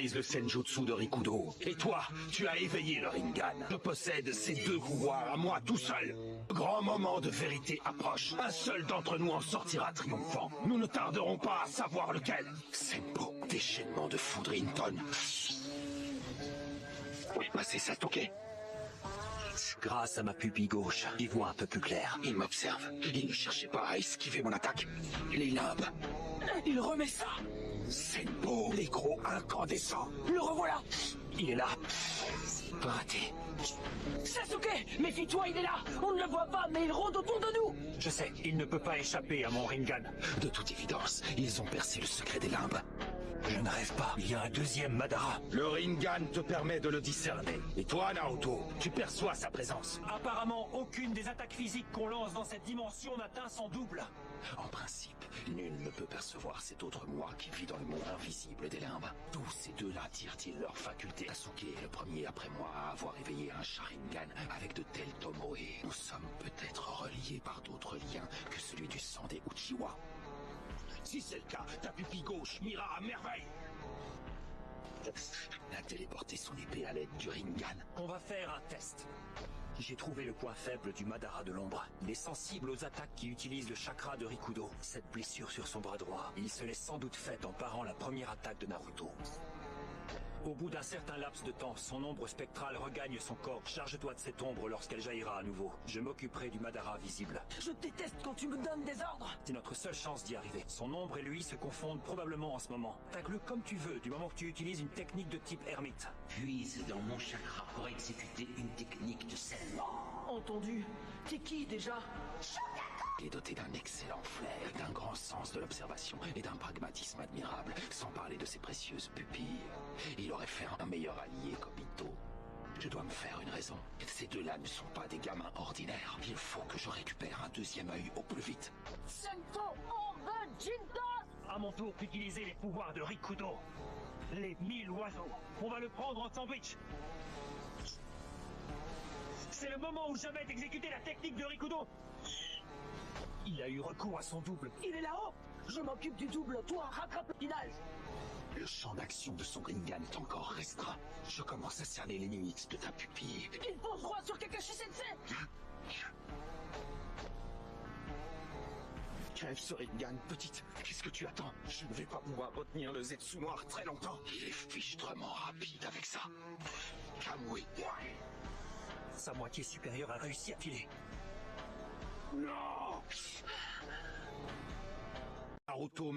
Le Senjutsu de Rikudo. Et toi, tu as éveillé le Rinnegan. Je possède ces deux pouvoirs à moi tout seul. Le grand moment de vérité approche. Un seul d'entre nous en sortira triomphant. Nous ne tarderons pas à savoir lequel. Senpo, déchaînement de foudre Hinton. Où est passé Sasuke? Grâce à ma pupille gauche, il voit un peu plus clair. Il m'observe. Il ne cherchait pas à esquiver mon attaque. Les limbes. Il remet ça. Senpo, les gros incandescents. Le revoilà. Il est là. Raté. Sasuke, méfie-toi, il est là. On ne le voit pas, mais il rôde autour de nous. Je sais, il ne peut pas échapper à mon Rinnegan. De toute évidence, ils ont percé le secret des limbes. Je ne rêve pas, il y a un deuxième Madara. Le Rinnegan te permet de le discerner. Et toi, Naruto, tu perçois sa présence. Apparemment, aucune des attaques physiques qu'on lance dans cette dimension n'atteint son double. En principe, nul ne peut percevoir cet autre moi qui vit dans le monde invisible des limbes. Tous ces deux-là tirent-ils leur faculté? Sasuke est le premier après moi à avoir éveillé un Sharingan avec de tels Tomoe. Nous sommes peut-être reliés par d'autres liens que celui du sang des Uchiwa. Si c'est le cas, ta pupille gauche m'ira à merveille. Il a téléporté son épée à l'aide du Rinnegan. On va faire un test. J'ai trouvé le point faible du Madara de l'ombre. Il est sensible aux attaques qui utilisent le chakra de Rikudo. Cette blessure sur son bras droit, il se l'est sans doute faite en parant la première attaque de Naruto. Au bout d'un certain laps de temps, son ombre spectrale regagne son corps. Charge-toi de cette ombre lorsqu'elle jaillira à nouveau. Je m'occuperai du Madara visible. Je déteste quand tu me donnes des ordres. C'est notre seule chance d'y arriver. Son ombre et lui se confondent probablement en ce moment. Attaque-le comme tu veux, du moment que tu utilises une technique de type ermite. Puise dans mon chakra pour exécuter une technique de scellement. Entendu. T'es qui déjà? Il est doté d'un excellent flair, d'un grand sens de l'observation et d'un pragmatisme admirable, sans parler de ses précieuses pupilles. Il aurait fait un meilleur allié qu'Obito. Je dois me faire une raison. Ces deux-là ne sont pas des gamins ordinaires. Il faut que je récupère un deuxième œil au plus vite. Senko, on veut Jintos! À mon tour d'utiliser les pouvoirs de Rikudo. Les 1000 oiseaux. On va le prendre en sandwich. C'est le moment où jamais d'exécuter la technique de Rikudo. Il a eu recours à son double. Il est là-haut. Je m'occupe du double. Toi, rattrape le final. Le champ d'action de son Rinnegan est encore restreint. Je commence à cerner les limites de ta pupille. Il fonce droit sur Kakashi Sensei! Crève ce Rinnegan, petite. Qu'est-ce que tu attends? Je ne vais pas pouvoir retenir le Zetsu noir très longtemps. Il est fichtrement rapide avec ça. Kamui. Sa moitié supérieure a réussi à filer. Non! Naruto